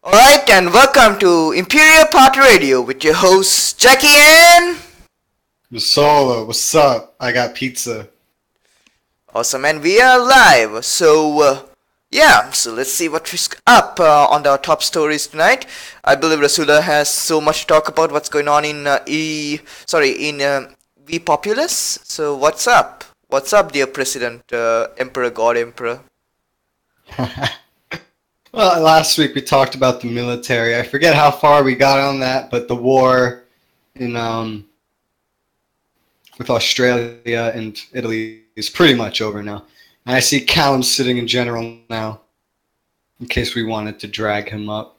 Alright, and welcome to Imperial Party Radio with your hosts Jackie and... Solo, what's up? I got pizza. Awesome, and we are live. So let's see what's up on our top stories tonight. I believe Rasula has so much to talk about what's going on in V Populous. So what's up? What's up, dear President, Emperor, God Emperor? Well, last week we talked about the military. I forget how far we got on that, but the war in with Australia and Italy is pretty much over now. And I see Callum sitting in general now, in case we wanted to drag him up.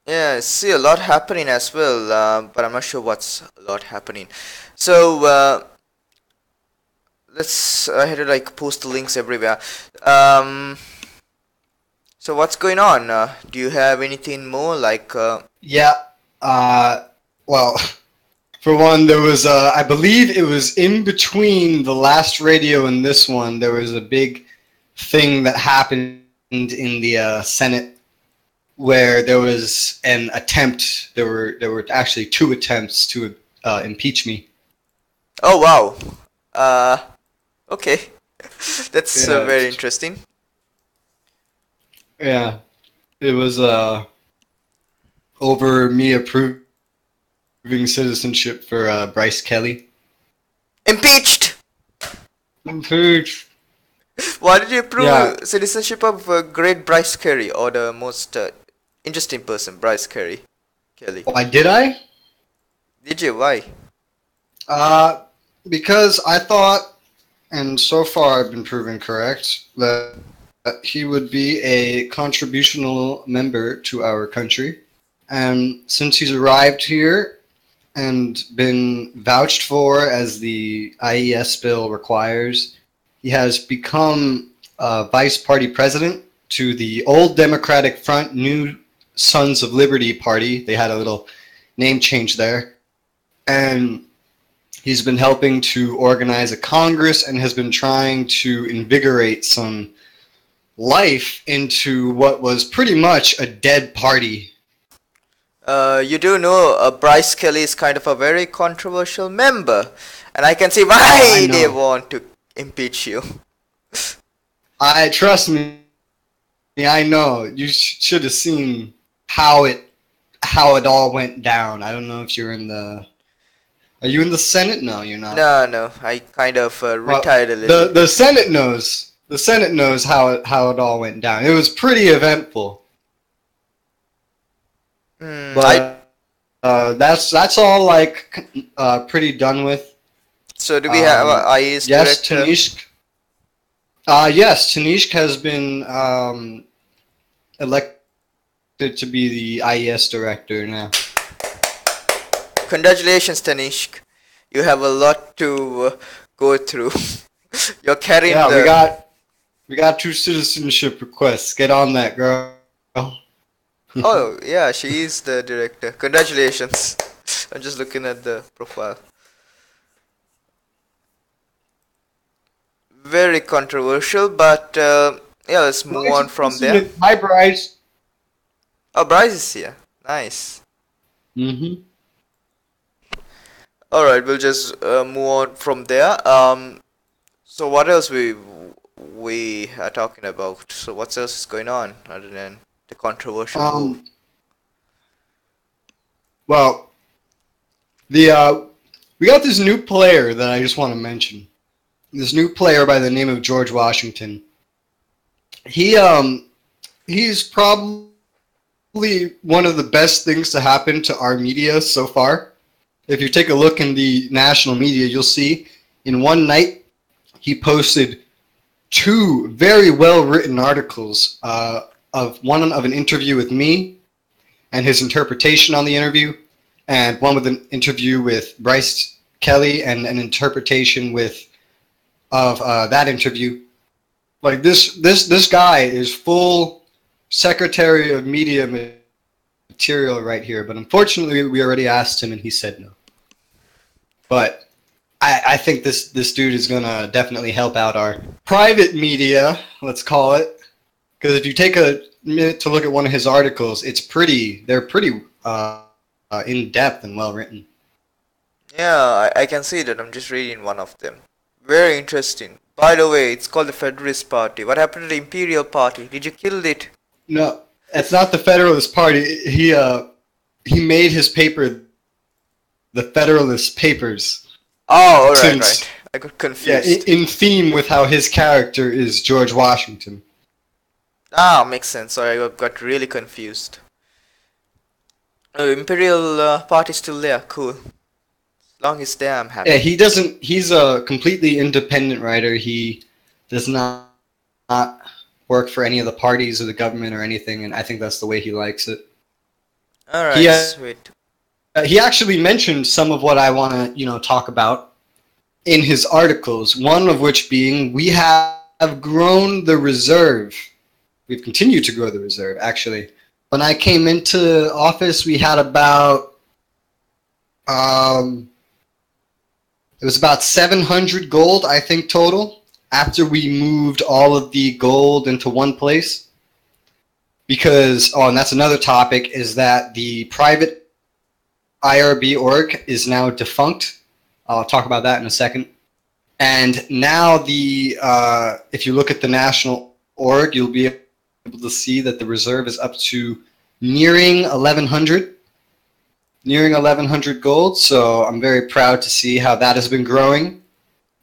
Yeah, I see a lot happening as well, but I'm not sure what's a lot happening. So I had to post the links everywhere. So what's going on? Do you have anything more Well, for one, there was, I believe it was in between the last radio and this one, there was a big thing that happened in the Senate where there was an attempt, there were actually two attempts to impeach me. Oh, wow. Okay. That's very interesting. Yeah, it was over me approving citizenship for Bryce Kelly. Impeached! Impeached. Why did you approve citizenship of great Bryce Kelly, or the most interesting person, Bryce Kelly? Why did I? Did you? Why? Because I thought, and so far I've been proven correct, that he would be a contributional member to our country. And since he's arrived here and been vouched for as the IES bill requires, he has become vice party president to the old Democratic Front, New Sons of Liberty party. They had a little name change there. And he's been helping to organize a Congress and has been trying to invigorate some life into what was pretty much a dead party. You do know Bryce Kelly is kind of a very controversial member, and I can see why they want to impeach you. Trust me, I know. You should have seen how it all went down. I don't know if you're in the... Are you in the Senate? No, you're not. No, I kind of retired a little. The Senate knows. The Senate knows how it all went down. It was pretty eventful. But that's all pretty done with. So do we have IES director? Yes, Tanishq has been elected to be the IES director now. Congratulations, Tanishq. You have a lot to go through. You're carrying we got 2 citizenship requests. Get on that, girl. Oh, yeah, she is the director. Congratulations. I'm just looking at the profile. Very controversial, but let's move on from there. Hi, Bryce. Oh, Bryce is here. Nice. Mm-hmm. Alright, we'll just move on from there. So what else we are talking about? So what else is going on other than the controversial move? Well, we got this new player that I just want to mention. This new player by the name of George Washington. He's probably one of the best things to happen to our media so far. If you take a look in the national media, you'll see in one night he posted 2 very well-written articles of an interview with me and his interpretation on the interview, and one with an interview with Bryce Kelly and an interpretation of that interview. Like this guy is full Secretary of Media material right here, but unfortunately we already asked him and he said no. But I think this dude is gonna definitely help out our private media, let's call it, because if you take minute to look at one of his articles. They're pretty in depth and well written. Yeah, I can see that. I'm just reading one of them. Very interesting. By the way, it's called the Federalist Party. What happened to the Imperial Party? Did you kill it? No, it's not the Federalist Party. He made his paper the Federalist Papers, Oh, alright, since right. I got yeah, confused. in theme with how his character is George Washington. Ah, makes sense. Sorry, I got really confused. Oh, Imperial Party still there. Cool. As long as there, I'm Yeah, happy. he doesn't. He's a completely independent writer. He does not work for any of the parties or the government or anything, and I think that's the way he likes it. He Alright, sweet. he actually mentioned some of what I want to talk about in his articles. One of which being we have grown the reserve. We've continued to grow the reserve. Actually, when I came into office, we had about it was about 700 gold, I think, total, after we moved all of the gold into one place. Because, oh, and that's another topic, is that the private IRB org is now defunct. I'll talk about that in a second. And now if you look at the national org, you'll be able to see that the reserve is up to nearing 1100. Nearing 1100 gold, so I'm very proud to see how that has been growing,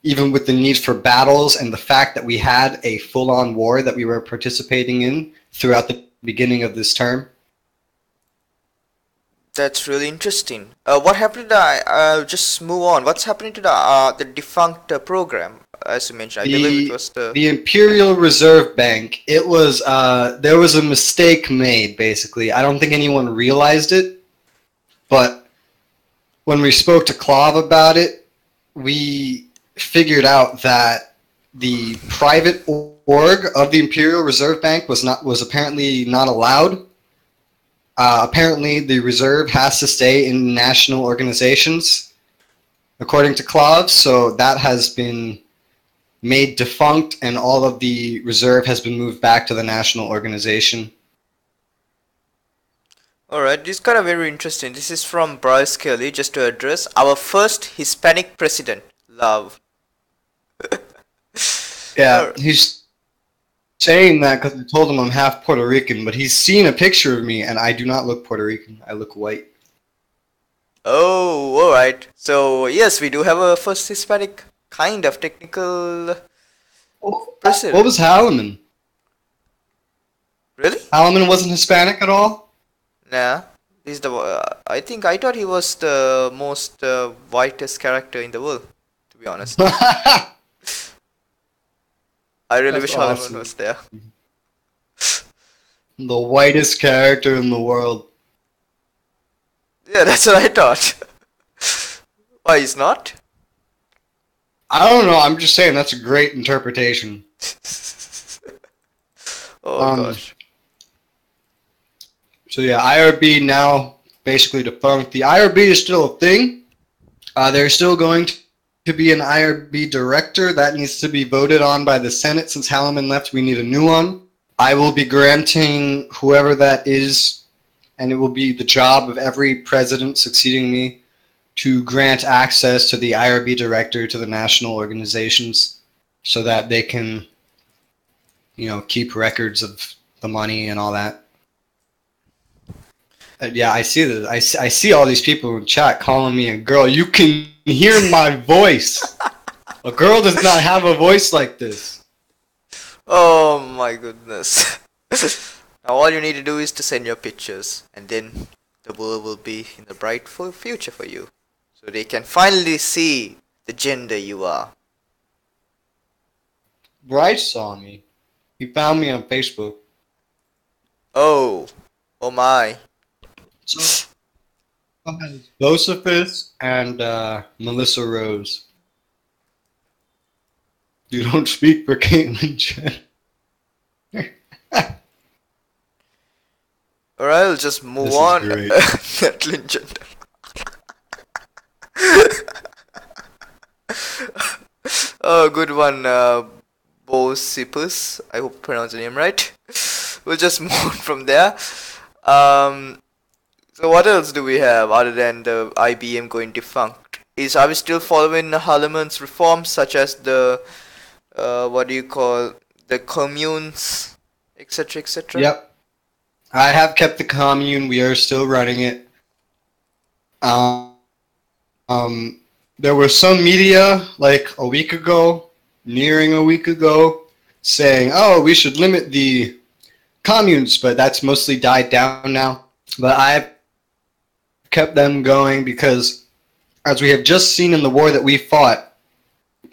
even with the need for battles and the fact that we had a full-on war that we were participating in throughout the beginning of this term. That's really interesting. What happened to just move on. What's happening to the defunct program? As you mentioned, I believe it was The Imperial Reserve Bank, it was, there was a mistake made, basically. I don't think anyone realized it, but when we spoke to Clav about it, we figured out that the private org of the Imperial Reserve Bank was apparently not allowed. Apparently, the reserve has to stay in national organizations, according to Clav. So that has been made defunct, and all of the reserve has been moved back to the national organization. Alright, this is kind of very interesting. This is from Bryce Kelly, just to address our first Hispanic president, Love. Yeah, Alright. he's saying that because I told him I'm half Puerto Rican, but he's seen a picture of me, and I do not look Puerto Rican. I look white. Oh, alright. So, yes, we do have a first Hispanic kind of technical What president. was Halliman? Really? Halliman wasn't Hispanic at all? Nah. He's the. I thought he was the most whitest character in the world, to be honest. I really That's wish Hollywood awesome. was there. The whitest character in the world. Yeah, that's what I thought. Why, he's not? I don't know, I'm just saying that's a great interpretation. Oh Um, gosh. So yeah, IRB now basically defunct. The IRB is still a thing. There's still going to be an IRB director. That needs to be voted on by the Senate. Since Halliman left, we need a new one. I will be granting whoever that is, and it will be the job of every president succeeding me to grant access to the IRB director to the national organizations so that they can, keep records of the money and all that. Yeah, I see that. I see all these people in chat calling me a girl. You can hear my voice. A girl does not have a voice like this. Oh my goodness. Now all you need to do is to send your pictures, and then the world will be in a bright future for you. So they can finally see the gender you are. Bryce saw me. He found me on Facebook. Oh. Oh my. So, Josephus and Melissa Rose. You don't speak for Caitlyn Jenner. Alright, I'll just move This is on. great. Caitlyn Jenner. Oh, good one, Bosipus. I hope I pronounced the name right. we'll just move on from there. Um, so what else do we have other than the IBM going defunct? Are we still following Harleman's reforms such as the what do you call the communes, etc., etc.? Yep. I have kept the commune. We are still running it. Um, there was some media like a week ago, nearing a week ago, saying, "Oh, we should limit the communes," but that's mostly died down now. But I've kept them going because, as we have just seen in the war that we fought,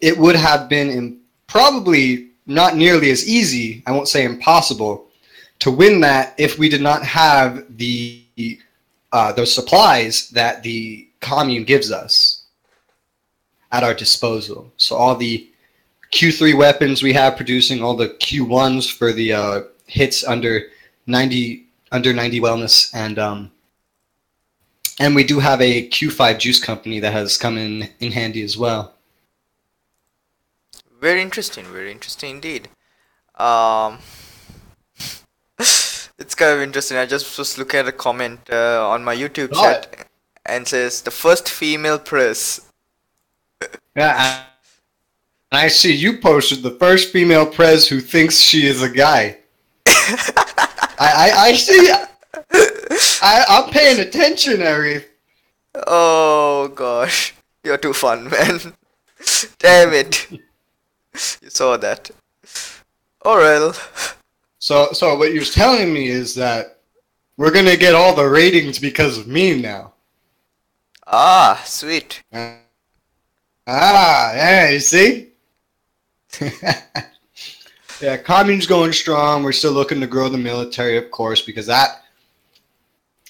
it would have been probably not nearly as easy, I won't say impossible, to win that if we did not have those supplies that the commune gives us at our disposal. So all the Q3 weapons we have producing, all the Q1s for the hits under 90 wellness, and we do have a Q5 juice company that has come in handy as well. Very interesting indeed. Um, it's kind of interesting. I just was looking at a comment on my YouTube chat and says the first female press. Yeah, and I see you posted the first female prez who thinks she is a guy. I see. I'm paying attention, Ari. Oh gosh, you're too fun, man. Damn it. You saw that. Oh well. So what you're telling me is that we're gonna get all the ratings because of me now. Ah, sweet. Yeah, you see? Yeah, commune's going strong. We're still looking to grow the military, of course, because that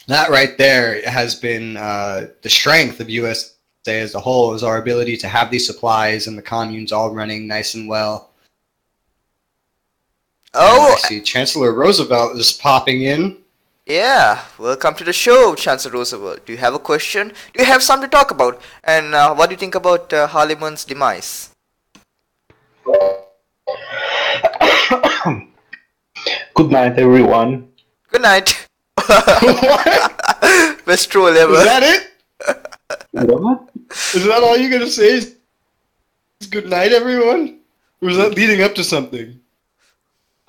right there has been the strength of USA as a whole, is our ability to have these supplies and the communes all running nice and well. Oh, and I see Chancellor Roosevelt is popping in. yeah. Welcome to the show, Chancellor Roosevelt. Do you have a question? Do you have something to talk about? And what do you think about Harleman's demise? Good night, everyone. Good night. What? Best troll ever. Is that it? What? Is that all you're gonna say? Is good night, everyone? Or was that leading up to something?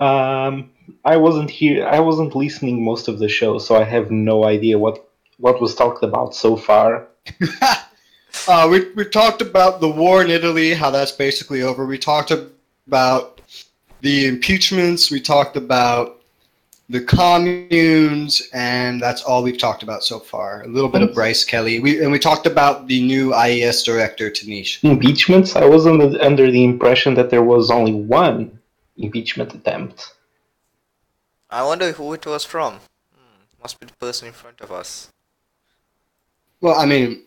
I wasn't here. I wasn't listening most of the show, so I have no idea what was talked about so far. We talked about the war in Italy, how that's basically over. We talked about the impeachments. We talked about the communes, and that's all we've talked about so far. A little bit of Bryce Kelly. We talked about the new IES director, Tanish. Impeachments? I was under the impression that there was only one impeachment attempt. I wonder who it was from. Must be the person in front of us. Well, I mean,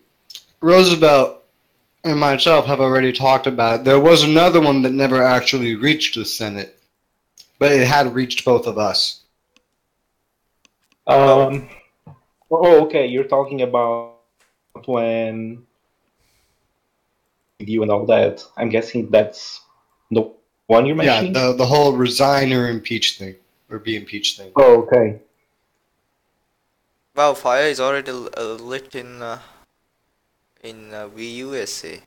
Roosevelt and myself have already talked about it. There was another one that never actually reached the Senate, but it had reached both of us. Oh, okay. You're talking about when you and all that. I'm guessing that's the one you're mentioning? Yeah, the whole resign or impeach thing, or be impeached thing. Oh, okay. Wow, fire is already lit in VUSA.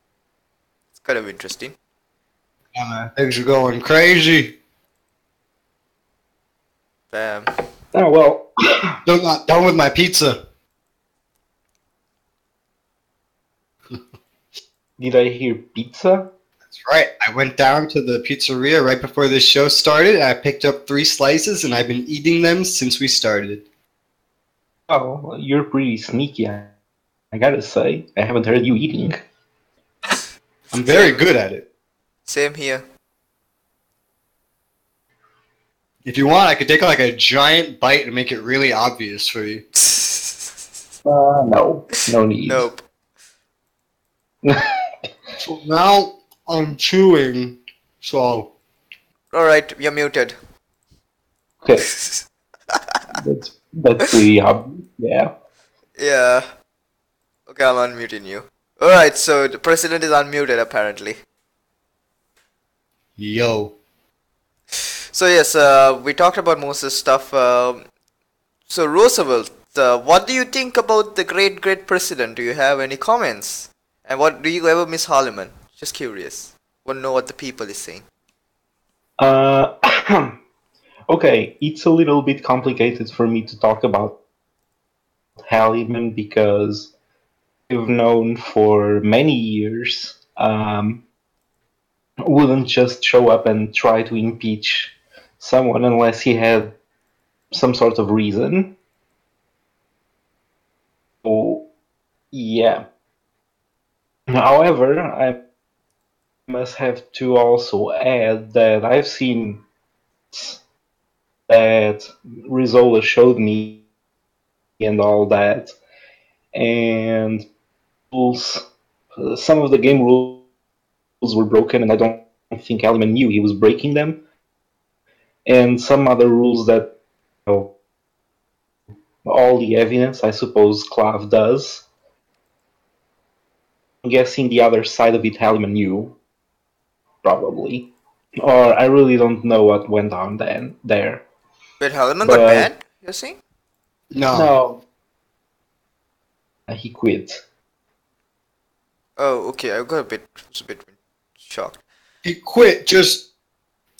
It's kind of interesting. Things are going crazy. Damn. Oh, well. Still not done with my pizza. Did I hear pizza? That's right. I went down to the pizzeria right before this show started. I picked up 3 slices, and I've been eating them since we started. Oh, you're pretty sneaky, I gotta say. I haven't heard you eating. I'm very good at it. Same here. If you want, I could take like a giant bite and make it really obvious for you. No. No need. Nope. So now I'm chewing, so... Alright, you're muted. Okay. That's pretty obvious, yeah. Yeah. Okay, I'm unmuting you. Alright, so the president is unmuted apparently. Yo. So yes, we talked about most of the stuff. So Roosevelt, what do you think about the great president? Do you have any comments? And what do you ever miss Harleman? Just curious. Want to know what the people is saying. Uh, okay, it's a little bit complicated for me to talk about Halliman because we've known for many years wouldn't just show up and try to impeach someone unless he had some sort of reason. So, yeah. However, I must have to also add that I've seen that Rizola showed me and all that, and rules, some of the game rules were broken, and I don't think Aliman knew he was breaking them, and some other rules that you know, all the evidence, I suppose, Clav does. I'm guessing the other side of it, Halliman knew, probably. Or I really don't know what went on then there. Wait, Harleman got But banned? You're saying? No, no, he quit. Oh, okay. I got was a bit shocked. he quit. Just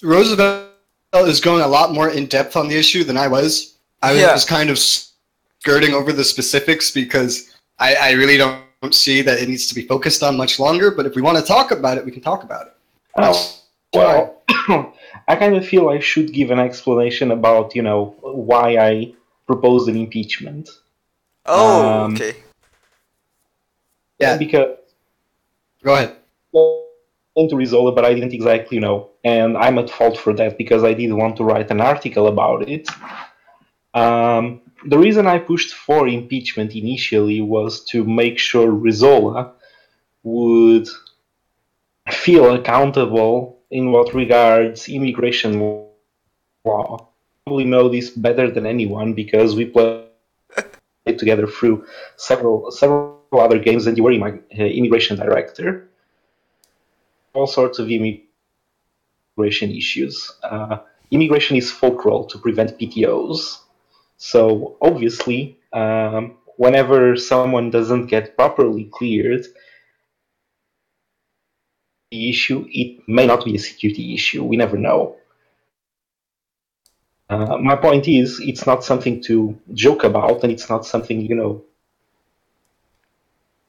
Roosevelt is going a lot more in depth on the issue than I was. I Yeah. was kind of skirting over the specifics because I really don't see that it needs to be focused on much longer. But if we want to talk about it, we can talk about it. Oh, That's fine. well, I kind of feel I should give an explanation about, why I proposed an impeachment. Oh, Um, okay. Yeah, because go ahead. into Rizola, but I didn't exactly know, and I'm at fault for that because I did want to write an article about it. The reason I pushed for impeachment initially was to make sure Rizola would feel accountable in what regards immigration law. Probably know this better than anyone because we played together through several other games, and you were my immigration director. All sorts of immigration issues. Immigration is fulcral to prevent PTOs. So obviously, whenever someone doesn't get properly cleared, the issue it may not be a security issue. We never know. My point is, it's not something to joke about, and it's not something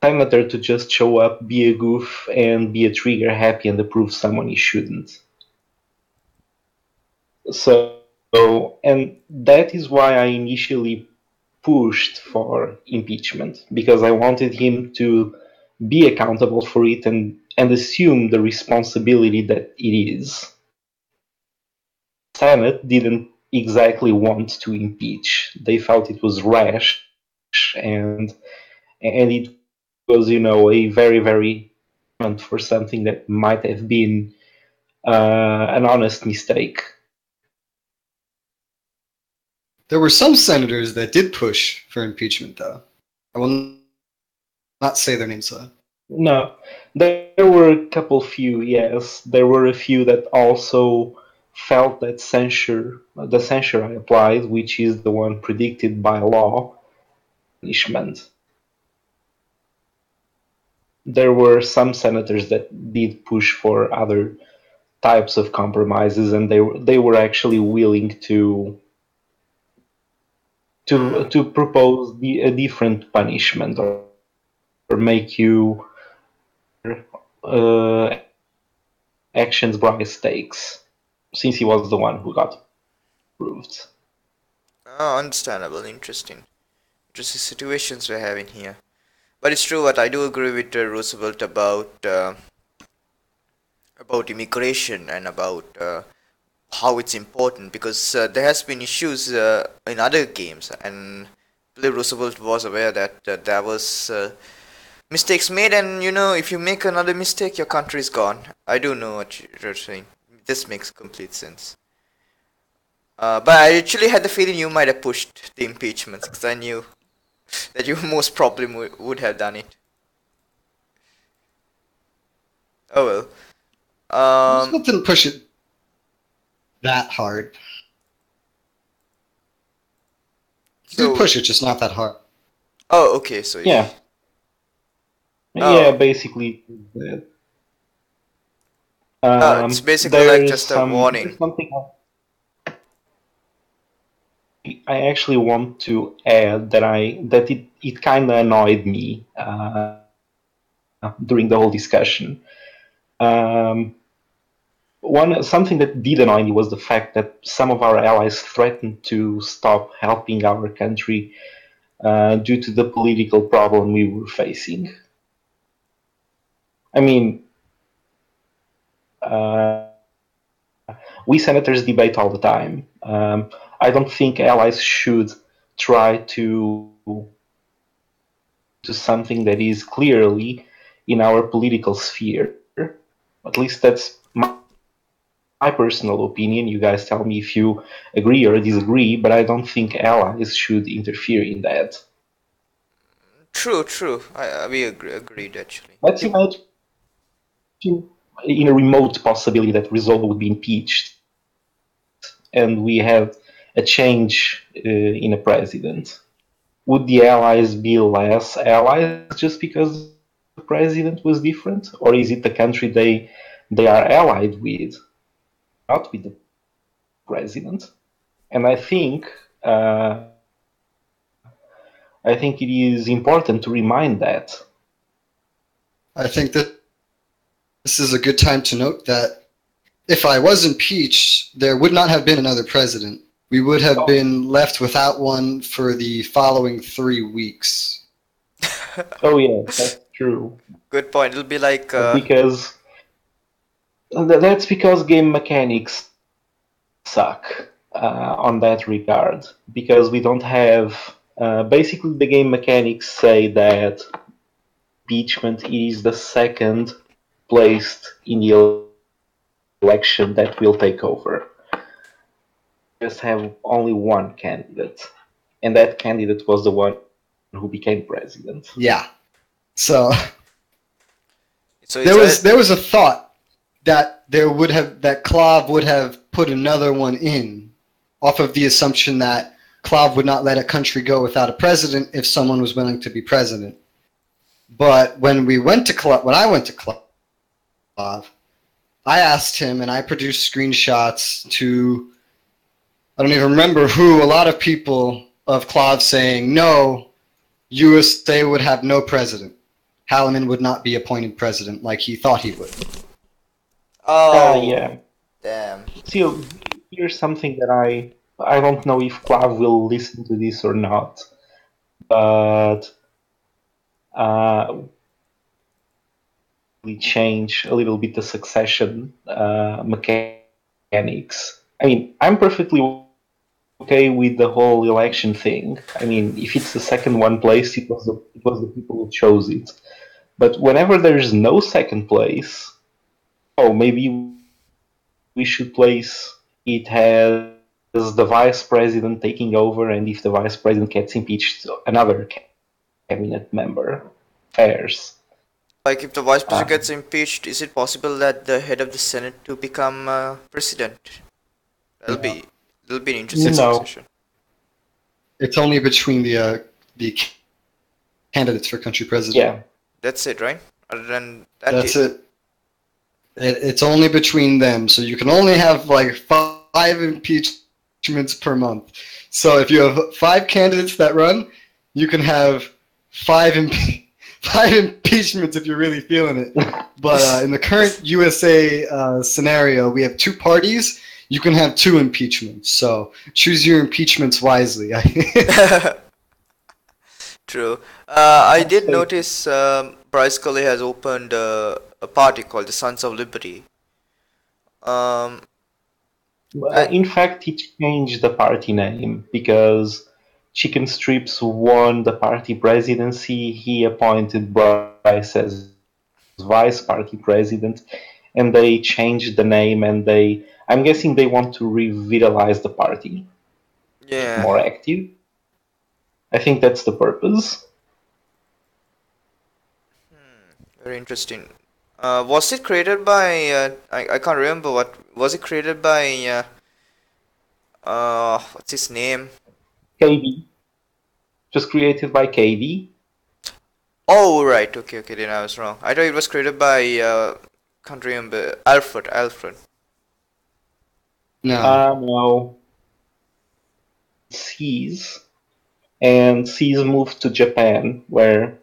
senator to just show up, be a goof, and be a trigger happy and approve someone he shouldn't. So, and that is why I initially pushed for impeachment because I wanted him to be accountable for it and assume the responsibility that it is. Senate didn't exactly want to impeach. They felt it was rash and it was a very for something that might have been an honest mistake. There were some senators that did push for impeachment, though. I will not say their names, though. No, there were a couple few, yes. There were a few that also felt that the censure I applied, which is the one predicted by law, punishment. There were some senators that did push for other types of compromises, and they were actually willing to propose a different punishment or make you uh, actions by stakes, since he was the one who got approved. Oh, understandable. Interesting situations we're having here. But it's true. What I do agree with Roosevelt about immigration and about how it's important because there has been issues in other games, and I believe Roosevelt was aware that there was mistakes made, and if you make another mistake, your country is gone. I do know what you're saying. This makes complete sense. But I actually had the feeling you might have pushed the impeachments because I knew that you most probably would have done it. Oh well. Roosevelt didn't push it that hard. You could So, push it, just not that hard. oh, okay. So, Yeah, yeah, oh, basically. That. it's basically like just a There's warning. something I actually want to add that it kind of annoyed me during the whole discussion. Um, One something that did annoy me was the fact that some of our allies threatened to stop helping our country due to the political problem we were facing. I mean, uh, we senators debate all the time. I don't think allies should try to something that is clearly in our political sphere. At least that's my personal opinion. You guys tell me if you agree or disagree, but I don't think allies should interfere in that. True, true. We agreed actually. Let's imagine in a remote possibility that Rizzo would be impeached and we had a change in a president. Would the allies be less allies just because the president was different, or is it the country they are allied with, not with the president? And uh, I think it is important to remind that. I think that this is a good time to note that if I was impeached, there would not have been another president. We would have Oh, been left without one for the following 3 weeks. oh yeah, that's true. Good point. It'll be like, Because that's because game mechanics suck on that regard. Because we don't have basically the game mechanics say that impeachment is the second placed in the election that will take over. Just have only one candidate, and that candidate was the one who became president. Yeah. So so there it's was there was a thought that that Klav would have put another one in off of the assumption that Klav would not let a country go without a president if someone was willing to be president. But when I went to Klav, I asked him and I produced screenshots to I don't even remember who, a lot of people of Klav saying no, USA would have no president. Hallinan would not be appointed president like he thought he would. oh, Yeah. damn. Still, here's something that I don't know if Klav will listen to this or not, but we change a little bit the succession mechanics. I mean, I'm perfectly okay with the whole election thing. I mean, if it's the second one place, it was the people who chose it. But whenever there's no second place, oh, maybe we should place it as the vice president taking over, and if the vice president gets impeached, another cabinet member. Fairs. Like, if the vice president Uh, gets impeached, is it possible that the head of the Senate to become president? That'll No. be that'll be an interesting no. succession. It's only between the candidates for country president. Yeah. That's it, right? Other than that, That's it. It's only between them, so you can only have like 5 impeachments per month. So if you have 5 candidates that run, you can have five impe- 5 impeachments if you're really feeling it. But in the current USA scenario, we have 2 parties. You can have 2 impeachments. So choose your impeachments wisely. True. I did notice Bryce Colley has opened a party called the Sons of Liberty. Um, I, In fact, he changed the party name because Chicken Strips won the party presidency. He appointed Bryce as vice party president, and they changed the name. And I'm guessing they want to revitalize the party, make it yeah, more active. I think that's the purpose. very interesting. Was it created by? I can't remember what was it created by. What's his name? KD. Just created by KD. Oh, right. Okay, okay. Then I was wrong. I thought it was created by can't remember. Alfred. No. No. C's. And C's moved to Japan, where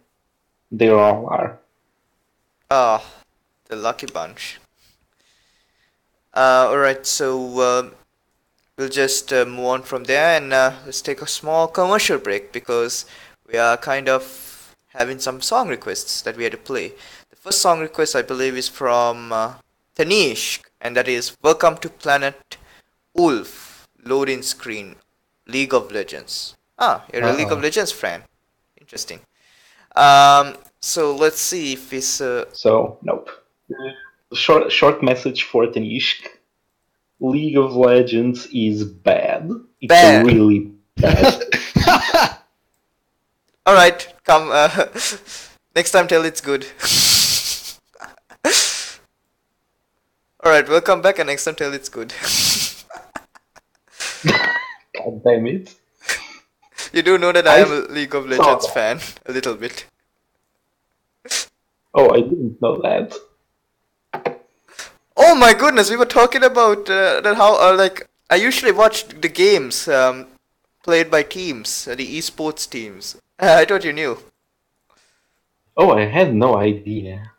they all are. Ah, the lucky bunch. Alright. So we'll just move on from there and let's take a small commercial break because we are kind of having some song requests that we had to play. The first song request I believe is from Tanish, and that is "Welcome to Planet Wolf." Loading screen, League of Legends. Ah, you're a League of Uh-oh. Legends fan. Interesting. So let's see if it's So, nope. Short message for Tanishk. League of Legends is bad. It's bad. really bad. All right, come. Next time, tell it's good. All right, welcome back, and next time, tell it's good. God damn it. You do know that I am a League of Legends that. fan, a little bit. Oh, I didn't know that. Oh my goodness, we were talking about that how like I usually watch the games played by teams, the esports teams. I thought you knew. Oh, I had no idea.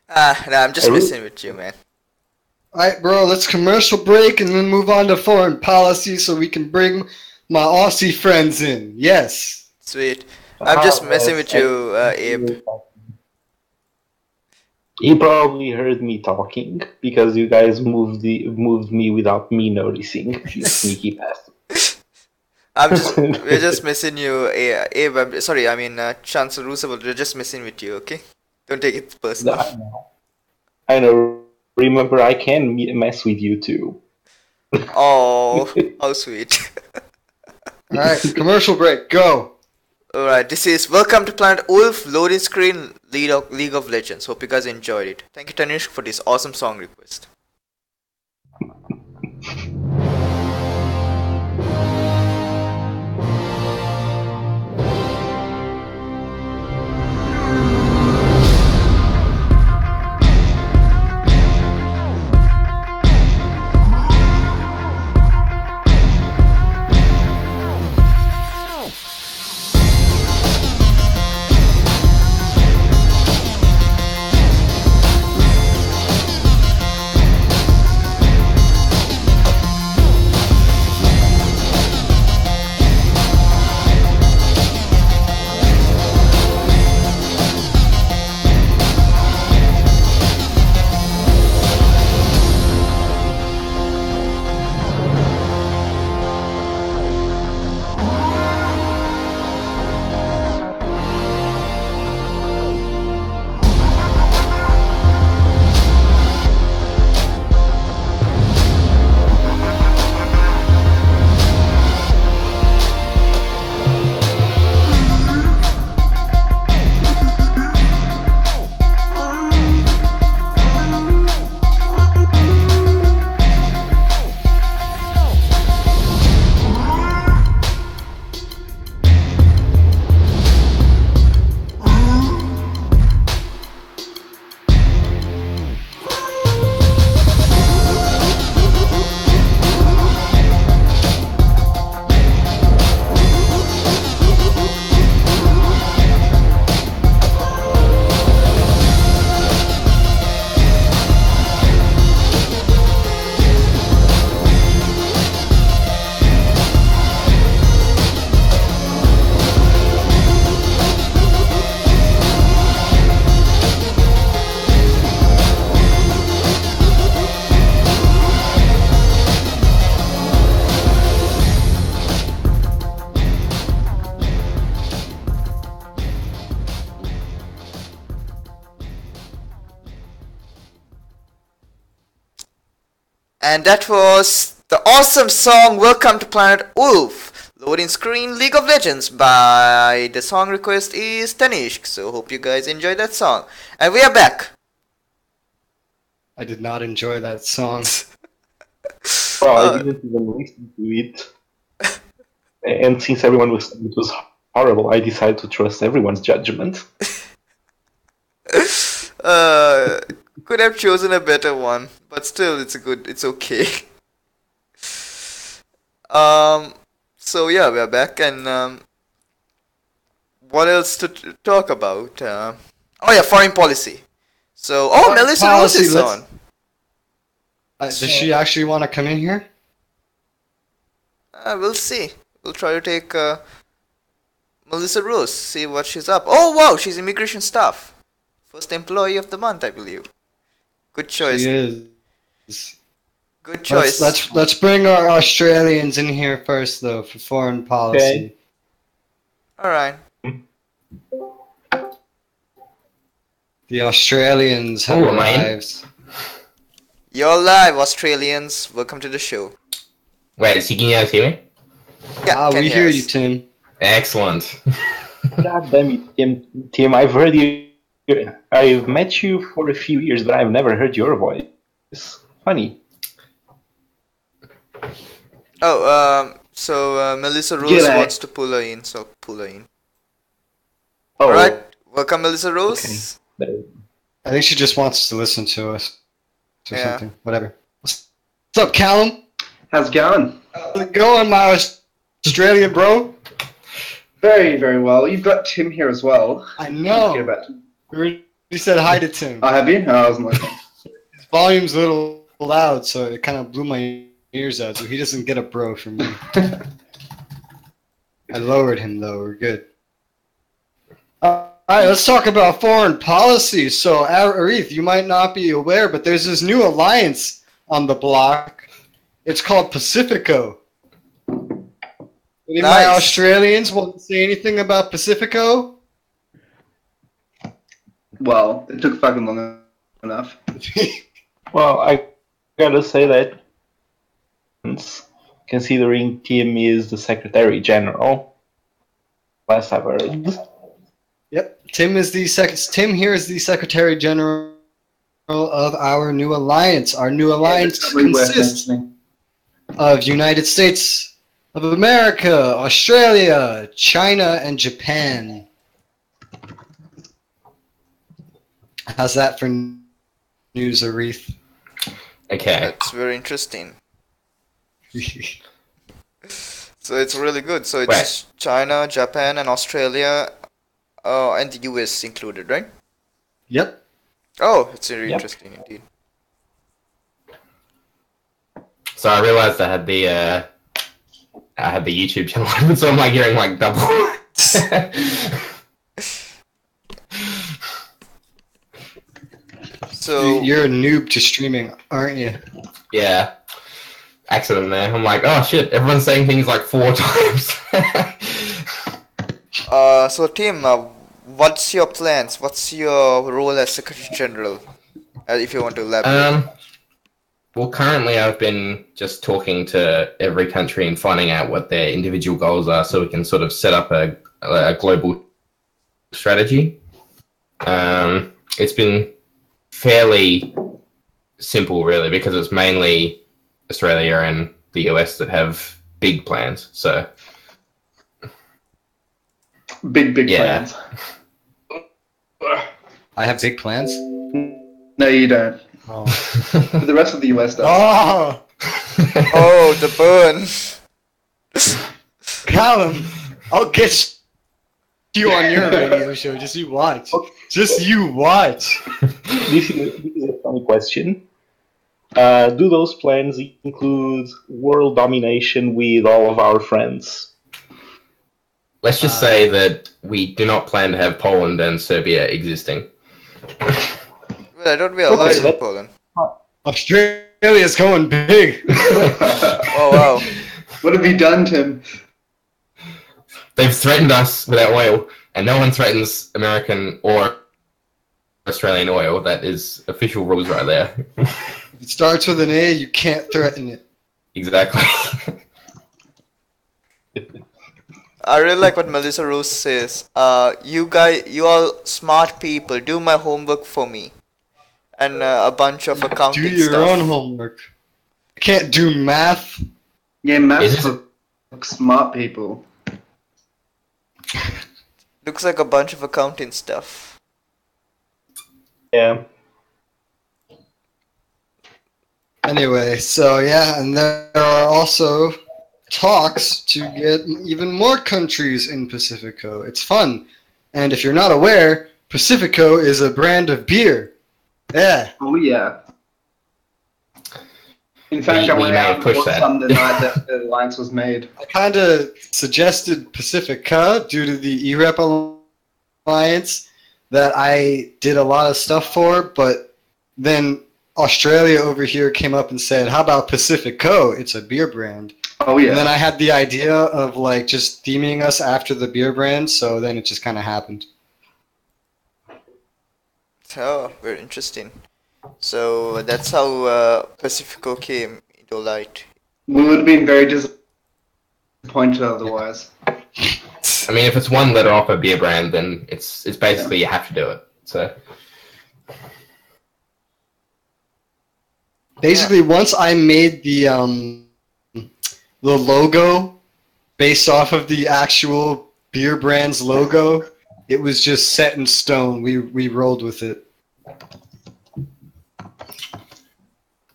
Ah, nah, I'm just I really- messing with you, man. Alright, bro, let's commercial break and then move on to foreign policy so we can bring my Aussie friends in. Yes. Sweet. I'm just messing yes, with you, Abe. He probably heard me talking because you guys moved me without me noticing. You sneaky bastard. We're just messing you, Abe. Sorry, I mean Chancellor Roosevelt. We're just messing with you, okay? Don't take it personal. I know. I know. Remember, I can mess with you too. Oh, how sweet. Alright, commercial break, go. Alright, this is Welcome to Planet Wolf, loading screen, League of Legends. Hope you guys enjoyed it. Thank you, Tanishk, for this awesome song request. And that was the awesome song Welcome to Planet Wolf, loading screen League of Legends by the song request is Tanishk. So hope you guys enjoyed that song. And we are back. I did not enjoy that song. Well, I Uh, didn't even listen to it, and since everyone was saying it was horrible, I decided to trust everyone's judgment. uh, could have chosen a better one, but still, it's a good. It's okay. Um, so yeah, we're back, and what else to talk about? Oh yeah, foreign policy. So, oh, Foreign Melissa Rose policy. is on. Does she actually want to come in here? We'll see. We'll try to take Melissa Rose, see what she's up. Oh wow, she's immigration staff. First employee of the month, I believe. Good choice. She is. Good Let's choice. let's bring our Australians in here first, though, for foreign policy. All right. The Australians have Oh, am I in? arrived. You're live, Australians. Welcome to the show. Wait, so can you guys hear me? Yeah, can We hear you, us. Tim. Excellent. God damn it, Tim, I've heard you. I've met you for a few years, but I've never heard your voice. It's funny. Oh, so Melissa Rose G'day. wants to pull her in, so pull her in. Oh, All right. Welcome, Melissa Rose. okay. I think she just wants to listen to us or Yeah. something. Whatever. What's up, Callum? How's it going? How's it going, my Australian bro? Very, very well. You've got Tim here as well. I Forget know. about Tim. We already said hi to Tim. Oh, have you? Oh, I wasn't looking. His volume's a little loud, so it kind of blew my ears out. So he doesn't get a bro from me. I lowered him though. We're good. All right, let's talk about foreign policy. So, Arith, you might not be aware, but there's this new alliance on the block. It's called Pacifico. Any of my Nice. Australians want to say anything about Pacifico? Well, it took fucking long enough. Well, I gotta say that, considering Tim is the Secretary General, last I've heard. Yep, Tim here is the Secretary General of our new alliance. Our new alliance It's probably worth consists mentioning. of United States of America, Australia, China, and Japan. How's that for news, Arith? Okay. That's very interesting. So it's really good. So it's Right. China, Japan, and Australia, and the US included, right? Yep. Oh, it's very Yep. interesting indeed. So I realized I had the YouTube channel open, so I'm like hearing like double. So You're a noob to streaming, aren't you? Yeah. Accident there. I'm like, oh shit, everyone's saying things like 4 times. so Tim, what's your plans? What's your role as Secretary General? If you want to elaborate. Well, currently I've been just talking to every country and finding out what their individual goals are so we can sort of set up a global strategy. It's been fairly simple, really, because it's mainly Australia and the US that have big plans. So, Big Yeah. plans. I have big plans. No, you don't. Oh. But the rest of the US does. Oh, Oh, the burn. Callum, I'll get you on your radio show. Just you watch. Just you watch. This is a funny question. Do those plans include world domination with all of our friends? Let's just say that we do not plan to have Poland and Serbia existing. Well, I don't be allied Okay, with Poland. Australia's going big. Oh wow. What have you done, Tim? They've threatened us with our oil, and no one threatens American or Australian oil. That is official rules right there. If it starts with an A, you can't threaten it. Exactly. I really like what Melissa Rose says. You all smart people, do my homework for me, and a bunch of accounting Do your stuff. own homework. can't do math. Yeah, maths Is it- for smart people. Looks like a bunch of accounting stuff. Yeah. Anyway, so yeah, and there are also talks to get even more countries in Pacifico. It's fun. And if you're not aware, Pacifico is a brand of beer. Yeah. Oh yeah. In fact, We I went may out have and pushed bought that. some the night that the alliance was made. I kind of suggested Pacifica due to the EREP alliance that I did a lot of stuff for, but then Australia over here came up and said, "How about Pacifico? It's a beer brand." Oh And then yeah. I had the idea of like just theming us after the beer brand, so then it just kind of happened. Oh, very interesting. So that's how Pacifico came into light. We would have been very disappointed otherwise. I mean, if it's one letter off a beer brand, then it's basically you have to do it. So Basically, once I made the logo based off of the actual beer brand's logo, it was just set in stone. We rolled with it.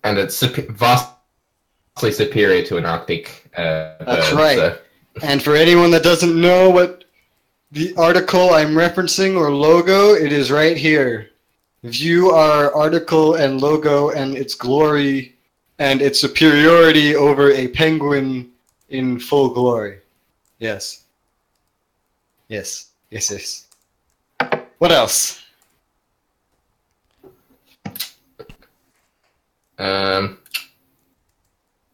and it's vastly superior to an Arctic. That's bird, right. so- And for anyone that doesn't know what the article I'm referencing or logo, it is right here. View our article and logo and its glory and its superiority over a penguin in full glory. Yes. Yes. Yes, yes. What else?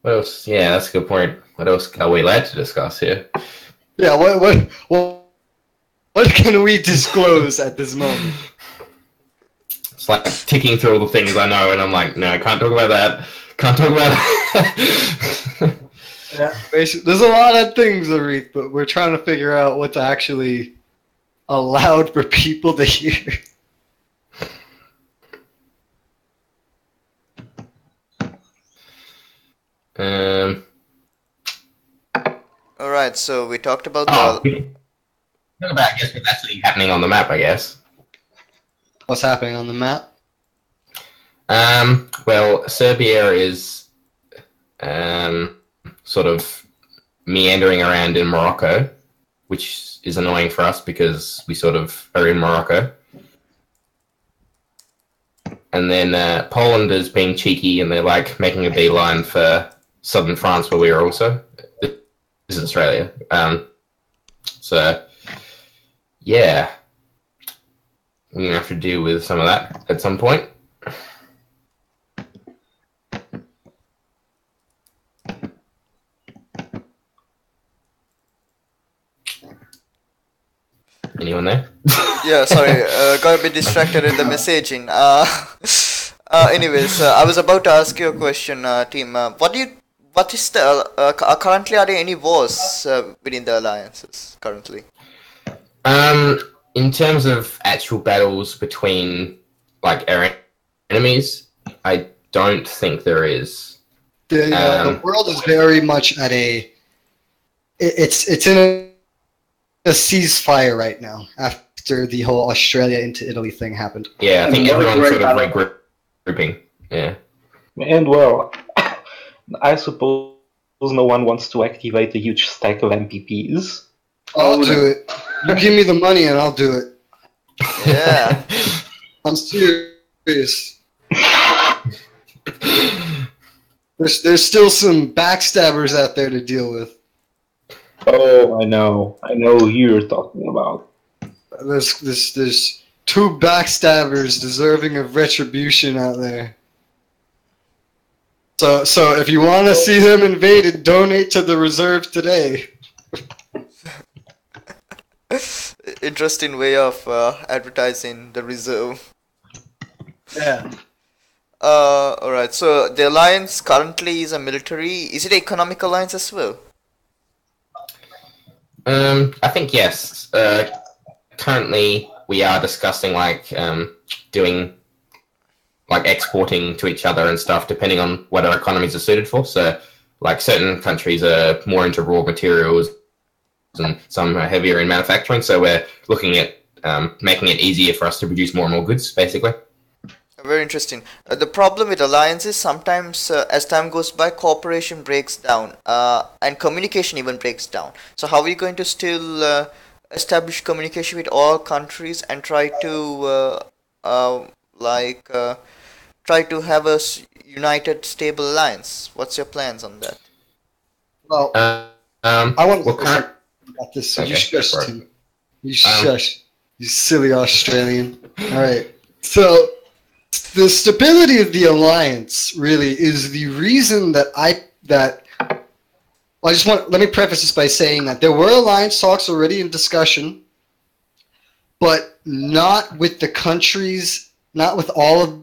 What else? Yeah, that's a good point. What else are we allowed to discuss here? Yeah, what can we disclose at this moment? It's like ticking through all the things I know, and I'm like, no, I can't talk about that. Can't talk about that. Yeah, basically, there's a lot of things to read, but we're trying to figure out what's actually allowed for people to hear. um, Alright, so we talked about oh, the. we can talk about, I guess, what's actually happening on the map, I guess. What's happening on the map? Well, Serbia is sort of meandering around in Morocco, which is annoying for us because we sort of are in Morocco. And then Poland is being cheeky and they're like making a beeline for southern France, where we are also. This is Australia. So, yeah. We're going to have to deal with some of that at some point. Anyone there? Yeah, sorry, got a bit distracted in the messaging. Anyways, I was about to ask you a question, team. What is the currently, are there any wars within the alliances currently? In terms of actual battles between like our enemies, I don't think there is. The world is very much at it's in a ceasefire right now after the whole Australia into Italy thing happened. Yeah, I think And what a everyone's great sort of battle. regrouping. Yeah. And well, I suppose no one wants to activate a huge stack of MPPs. I'll do it. You give me the money and I'll do it. Yeah. I'm serious. There's still some backstabbers out there to deal with. Oh, I know who you're talking about. There's two backstabbers deserving of retribution out there. So if you want to see them invaded, donate to the reserve today. Interesting way of advertising the reserve. Yeah. Alright, so the alliance currently is a military. Is it an economic alliance as well? I think yes. Currently, we are discussing like doing like exporting to each other and stuff, depending on what our economies are suited for. So, like certain countries are more into raw materials, and some are heavier in manufacturing. So we're looking at making it easier for us to produce more and more goods, basically. Very interesting. The problem with alliances, sometimes as time goes by, cooperation breaks down, and communication even breaks down. So how are you going to still establish communication with all countries and try to try to have a united, stable alliance? What's your plans on that? Well, I want to say about this. So Okay, you shush, right. Tim. You shush. You silly Australian. All right. So the stability of the alliance really is the reason that let me preface this by saying that there were alliance talks already in discussion, but not with all of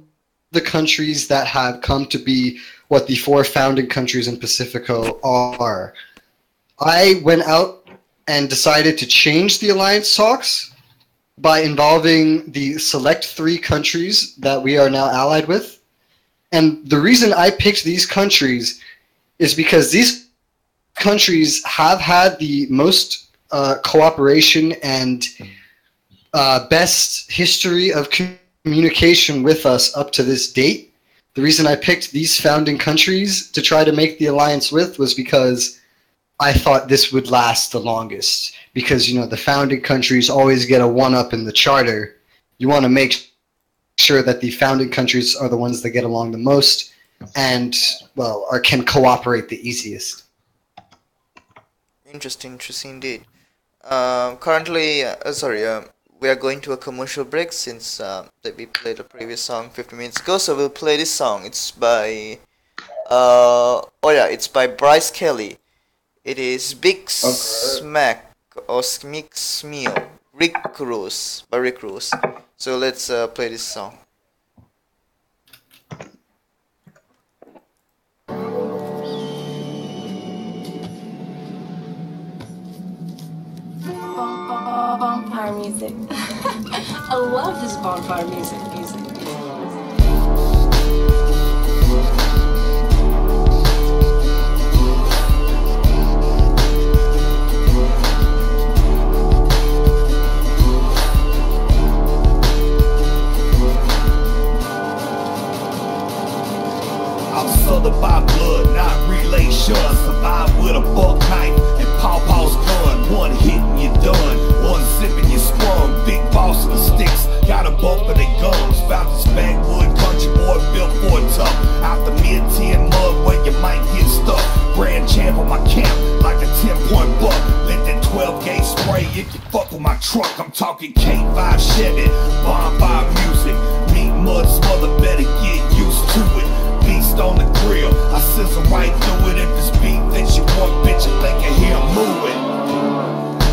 the countries that have come to be what the 4 founding countries in Pacifico are. I went out and decided to change the alliance talks by involving the select 3 countries that we are now allied with. And the reason I picked these countries is because these countries have had the most cooperation and best history of communication with us up to this date. The reason I picked these founding countries to try to make the alliance with was because I thought this would last the longest. Because, the founding countries always get a one-up in the charter. You want to make sure that the founding countries are the ones that get along the most and, can cooperate the easiest. Interesting indeed. Currently, we are going to a commercial break since we played a previous song 50 minutes ago, so we'll play this song. It's by it's by Bryce Kelly. It is Big Smack or Smick Smeo, Rick Ross, by Rick Ross. So let's play this song. Bonfire music. I love this bonfire music. Southern by blood, not relation. Survive with a buck knife and pawpaw's gun. One hit and you're done, one sipping you sprung. Big boss of the sticks, got a bump in their gums. Found this backwood country boy built for it tough. Out the mid-10 mud where you might get stuck. Grand champ on my camp, like a 10-point buck. Let that 12-gauge spray if you fuck with my truck. I'm talking K5 Chevy, bonfire music. Meat mud smother, better get used to it. Beast on the grill, I sizzle right through it. If it's beef that you want, bitch, I think I hear 'em moving.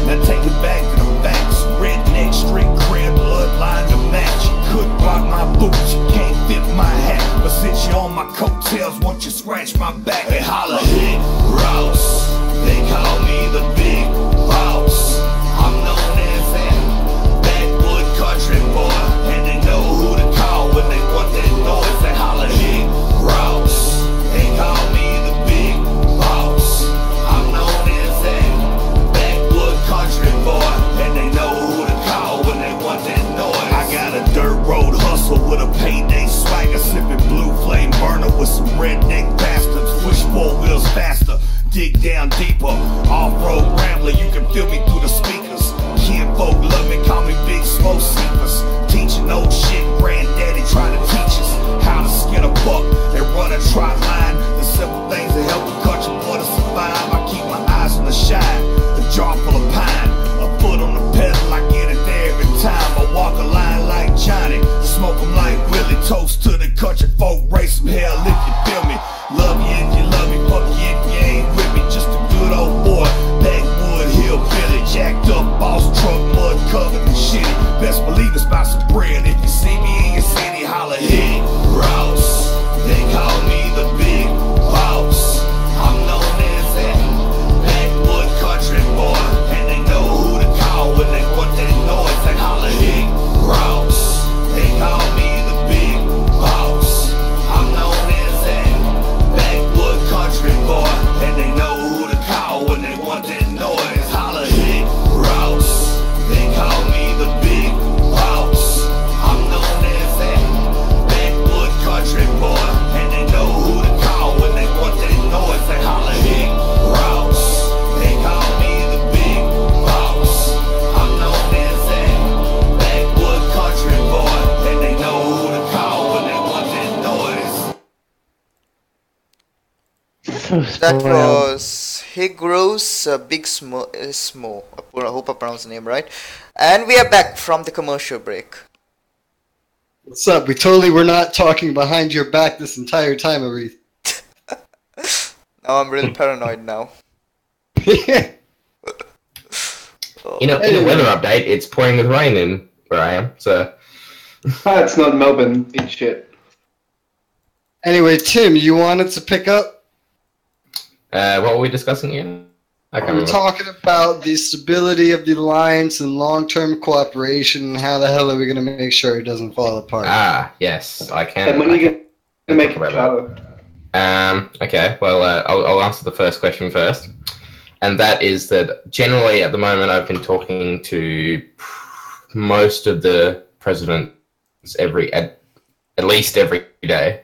Now take it back to the facts. Redneck, street cred, bloodline to match. Could rock my boots, you can't fit my hat. But since you're on my coattails, won't you scratch my back? They holler, Rick Ross. They call me the big boss. I'm known as that backwood country boy. And they know who to call when they want that noise. They holler, Rick Ross. They call me the big boss. I'm known as that backwood country boy. And they know who to call when they want that noise. I got a dirt road hustle with a payday swagger. Sipping blue flame burner with some redneck bastards. Push 4 wheels faster. Dig down deeper, off-road rambler, you can feel me through the speakers. Kinfolk love me, call me Big Smoke Seepers. Teaching old shit, granddaddy trying to teach us how to skin a buck and run a trot line. The simple things that help a country boy to survive. I keep my eyes on the shine, a jar full of pine, a foot on the pedal, I get it there every time. I walk a line like Johnny, smoke 'em like Willie. Toast to the country folk, raise some hell if you feel me. Love you if you love me, fuck you if you ain't with me. Just a good old boy, backwood hillbilly, jacked up boss truck, mud covered and shitty. Best believe it's about so That spoiled. was Higro's Big Smo. I hope I pronounced the name right. And we are back from the commercial break. What's up? We totally were not talking behind your back this entire time, Arith. Now I'm real paranoid now. In a weather update, it's pouring with rain in where I am, so... It's not Melbourne, big shit. Anyway, Tim, you wanted to pick up? what were we discussing again? I can't We're remember. talking about the stability of the alliance and long-term cooperation, and how the hell are we going to make sure it doesn't fall apart? Ah, yes, I can. And when are you going to make talk a about charter? Okay, well, I'll answer the first question first. And that is that generally at the moment I've been talking to most of the presidents at least every day.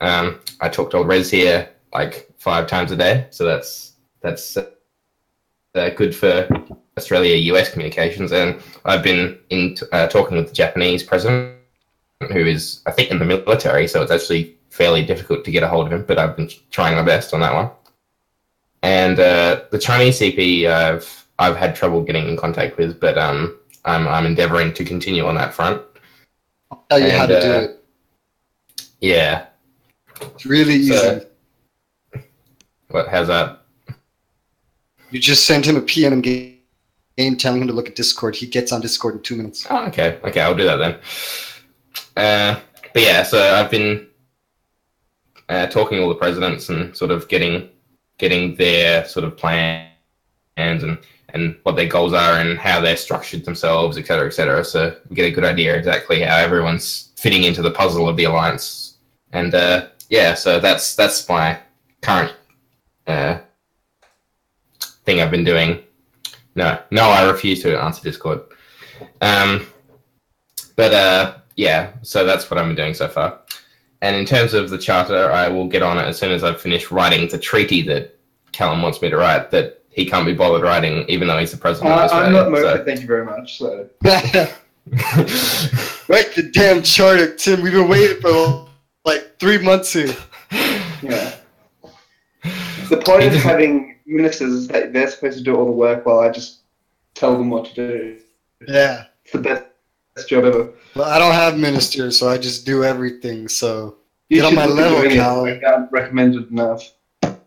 I talk to Rez here like 5 times a day, so that's good for Australia-US communications. And I've been talking with the Japanese president, who is, I think, in the military, so it's actually fairly difficult to get a hold of him, but I've been trying my best on that one. And the Chinese CP I've had trouble getting in contact with, but I'm endeavouring to continue on that front. I'll tell you how to do it. Yeah. It's really easy. So, how's that? You just send him a PM game telling him to look at Discord. He gets on Discord in 2 minutes. Oh, okay, I'll do that then. But yeah, so I've been talking to all the presidents and sort of getting their sort of plans and what their goals are and how they're structured themselves, etc., etc. So we get a good idea exactly how everyone's fitting into the puzzle of the alliance. And yeah, so that's my current thing I've been doing. No, I refuse to answer Discord. But yeah, so that's what I've been doing so far. And in terms of the charter, I will get on it as soon as I've finished writing the treaty that Callum wants me to write, that he can't be bothered writing, even though he's the president of Australia. I'm not motivated, thank you very much. So. Write the damn charter, Tim. We've been waiting for like 3 months here. Yeah. The point of having ministers is that they're supposed to do all the work while I just tell them what to do. Yeah. It's the best job ever. Well, I don't have ministers, so I just do everything. So You get on should my look at level, doing it. Callum. I can't recommend it enough. The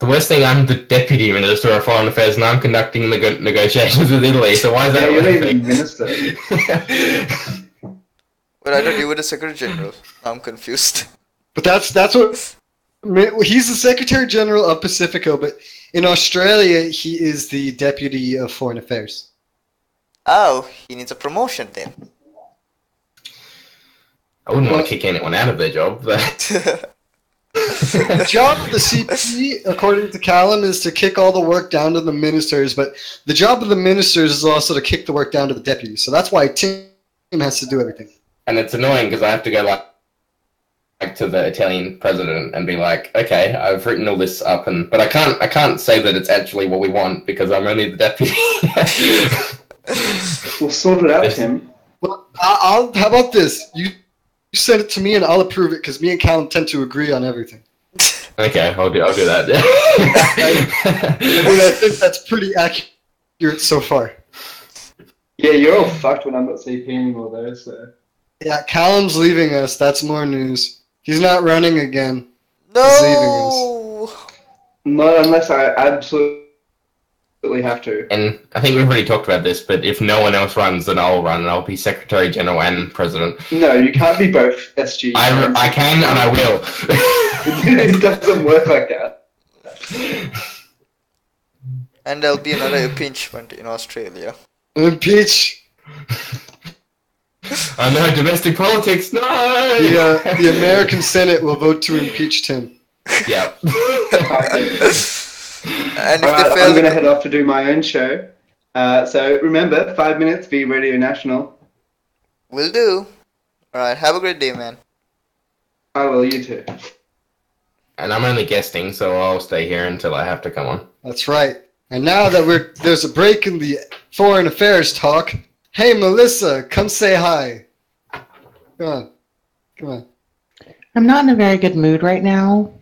worst thing, I'm the deputy minister of foreign affairs, and I'm conducting negotiations with Italy. So why is that? Yeah, you're not worth even it? minister. But I thought you were the Secretary General. I'm confused. But that's what he's the Secretary General of Pacifico, but in Australia he is the Deputy of Foreign Affairs. Oh, he needs a promotion then. I wouldn't want to kick anyone out of their job, but The job of the CP, according to Callum, is to kick all the work down to the ministers, but the job of the ministers is also to kick the work down to the deputies. So that's why Tim has to do everything. and it's annoying because I have to go like to the Italian president and be like, okay, I've written all this up, but I can't say that it's actually what we want because I'm only the deputy. We'll sort it out, Tim. Well, how about this? You send it to me and I'll approve it because me and Callum tend to agree on everything. Okay, I'll do that. And I think that's pretty accurate so far. Yeah, you're all fucked when I'm not CP anymore, though, so. Yeah, Callum's leaving us. That's more news. He's not running again. He's leaving us. No! Not unless I absolutely have to. And I think we've already talked about this, but if no one else runs, then I'll run, and I'll be Secretary General and President. No, you can't be both SG. I can and I will. It doesn't work like that. And there'll be another impeachment in Australia. Impeach. I know, domestic politics, no! The American Senate will vote to impeach Tim. Yeah. And if Alright, they fail, I'm going to head off to do my own show. So remember, 5 minutes, be Radio National. will do. Alright, have a great day, man. I will, you too. And I'm only guesting, so I'll stay here until I have to come on. That's right. And now that there's a break in the foreign affairs talk, hey Melissa, come say hi. Come on. I'm not in a very good mood right now.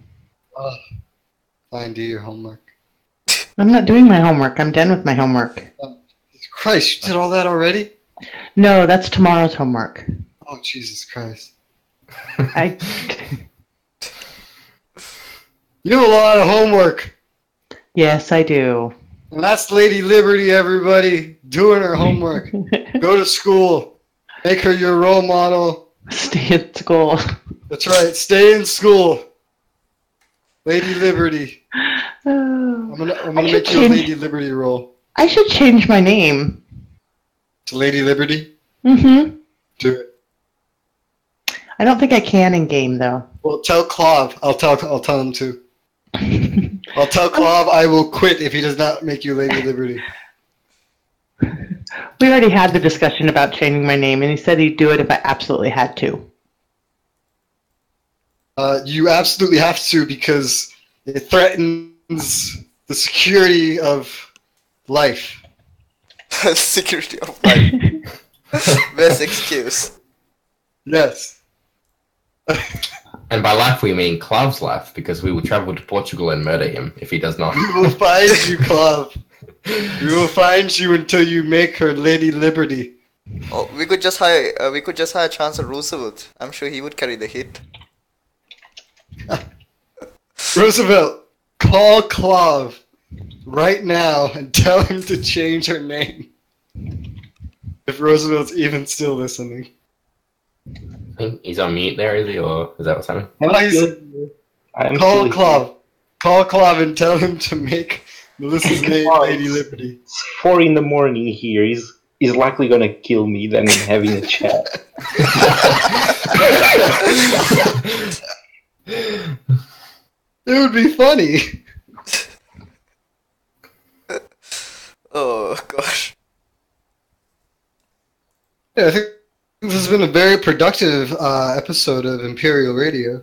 Fine, do your homework. I'm not doing my homework. I'm done with my homework. Christ, you did all that already? No, that's tomorrow's homework. Oh, Jesus Christ. I. You have a lot of homework. Yes, I do. And that's Lady Liberty, everybody, doing her homework. Go to school. Make her your role model. Stay in school. That's right. Stay in school. Lady Liberty. I'm gonna make you a Lady Liberty role. I should change my name. To Lady Liberty? Mm-hmm. Do it. I don't think I can in game though. Well, tell Clav. I'll tell him to. I'll tell Clav I will quit if he does not make you Lady Liberty. We already had the discussion about changing my name, and he said he'd do it if I absolutely had to. You absolutely have to because it threatens the security of life. Security of life. Best excuse. Yes. And by life we mean Clav's life, because we will travel to Portugal and murder him if he does not. We will find you, Clav. We will find you until you make her Lady Liberty. Oh, we could just hire Chancellor Roosevelt. I'm sure he would carry the hit. Roosevelt, call Clav right now and tell him to change her name. If Roosevelt's even still listening. He's on mute there, is he? Or is that what's happening? Call Clav. Call Clav and tell him to make Melissa's name Lady Liberty. It's 4 in the morning here. He's likely gonna kill me than having a chat. It would be funny. Oh gosh. Yeah, I think this has been a very productive episode of Imperial Radio.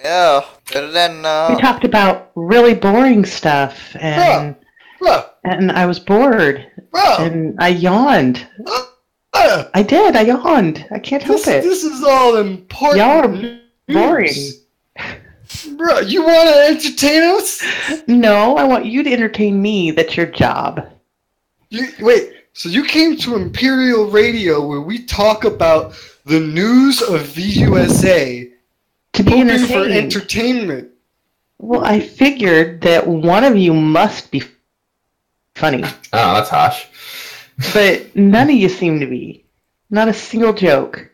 Yeah, better than We talked about really boring stuff, and Bro, I was bored, bro, and I yawned. bro. I did. I yawned. I can't help it. This is all important. Y'all are news. boring. Bro, you want to entertain us? No, I want you to entertain me. That's your job. Wait, so you came to Imperial Radio where we talk about the news of the USA To be hoping for entertained. entertainment. Well, I figured that one of you must be funny, Oh, that's harsh. but none of you seem to be. Not a single joke.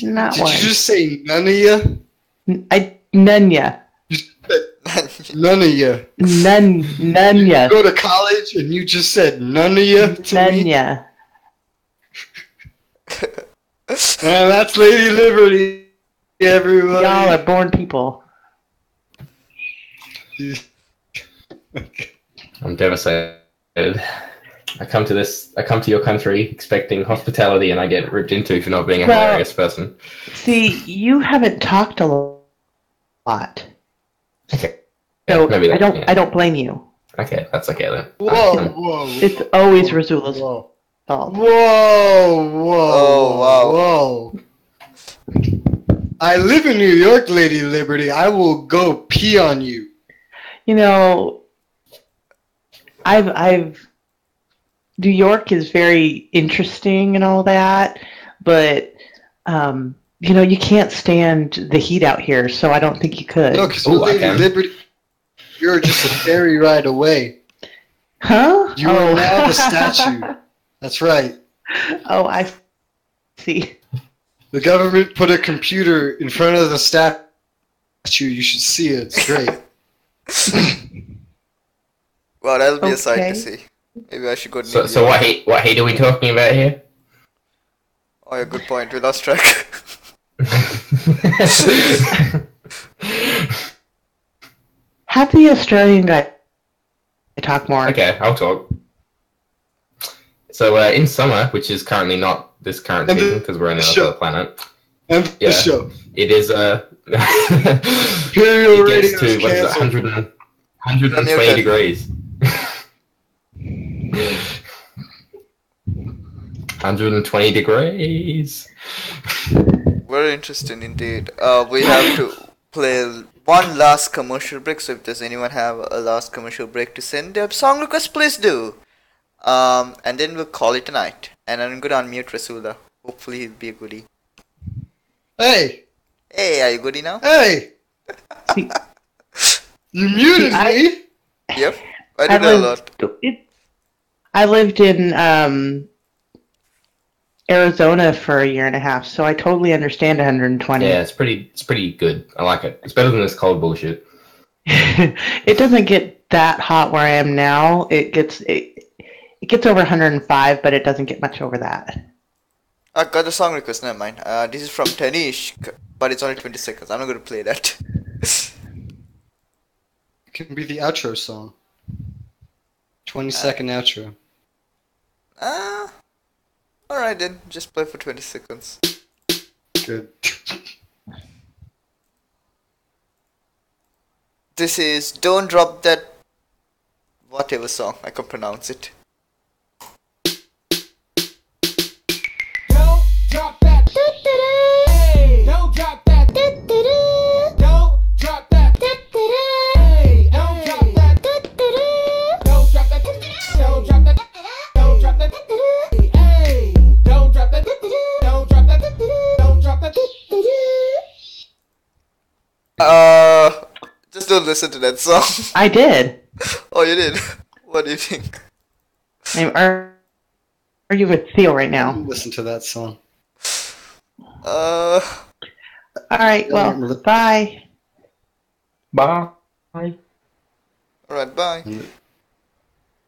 Not Did one. you just say none of you? None ya. None of you. None ya. Go to college and you just said none of you to None me? ya. That's Lady Liberty, everybody. Y'all are born people. I'm devastated. I come to your country expecting hospitality, and I get ripped into for not being a Well- hilarious person. See, you haven't talked a lot, Okay. so maybe that, yeah. I don't blame you. Okay, that's okay then. Whoa. It's always Razula's Whoa. fault. Whoa. Oh, wow. Whoa. I live in New York, Lady Liberty. I will go pee on you. You know, I've New York is very interesting and all that, but you know, you can't stand the heat out here, so I don't think you could. No, because Ooh, I Lady can. Liberty, you're just a ferry ride away. Huh? You are now the statue. That's right. Oh, I see. The government put a computer in front of the statue. You should see it. It's great. Wow, that'll be a sight Okay. to see. Maybe I should go to So, New so York. what heat are we talking about here? Oh, yeah, good point. We lost track. Have the Australian guy talk more. Okay, I'll talk. So in summer, which is currently not this current And the season because we're on show. another planet, And the Yeah. show. it is Imperial it gets Radio to what is it, 120 Okay. degrees. 120 degrees. Very interesting indeed. We have to play one last commercial break. So if does anyone have a last commercial break to send their song request, please do. And then we'll call it a night. And I'm gonna unmute Rasula. Hopefully he'll be a goodie. Hey! Hey, are you goodie now? Hey! You muted me! Yep. I do that a lot. I lived in Arizona for a year and a half, so I totally understand 120. Yeah, it's pretty good. I like it. It's better than this cold bullshit. It doesn't get that hot where I am now. It gets over 105, but it doesn't get much over that. I got the song request, never mind. This is from Tanish, but it's only 20 seconds. I'm not gonna play that. It can be the outro song. 20-second outro. Alright then, just play for 20 seconds. Good. This is Don't Drop That whatever song, I can pronounce it. Don't drop that. Hey, don't drop that. Don't drop that. Hey, don't drop that. Don't drop that. Don't drop that. Don't drop that. Hey, don't drop that. Don't drop that. Don't drop that. Just don't listen to that song. I did. Oh, you did? What do you think? I'm arguing with Theo right now. Listen to that song. All right, well, bye. Bye. Alright, bye.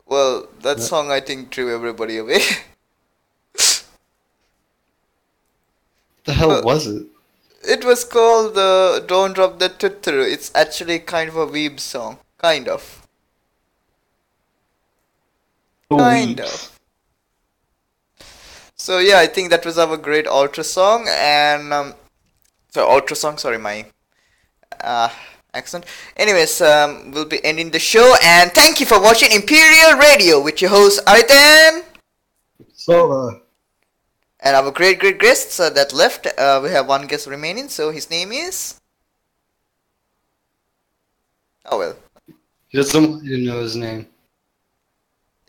Well, that song I think drew everybody away. The hell was it? It was called Don't Drop That Tuturu. It's actually kind of a weeb song. Kind of. Kind of. So yeah, I think that was our great ultra song, and sorry, my accent. Anyways, we'll be ending the show, and thank you for watching Imperial Radio with your host Aritan. So, And our great guests that left. We have one guest remaining, so his name is. Oh well. he doesn't want you to know his name.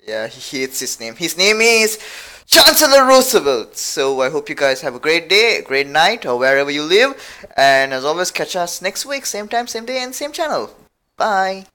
Yeah, he hates his name. His name is Chancellor Roosevelt. So I hope you guys have a great day, a great night, or wherever you live. And as always, catch us next week, same time, same day, and same channel. Bye.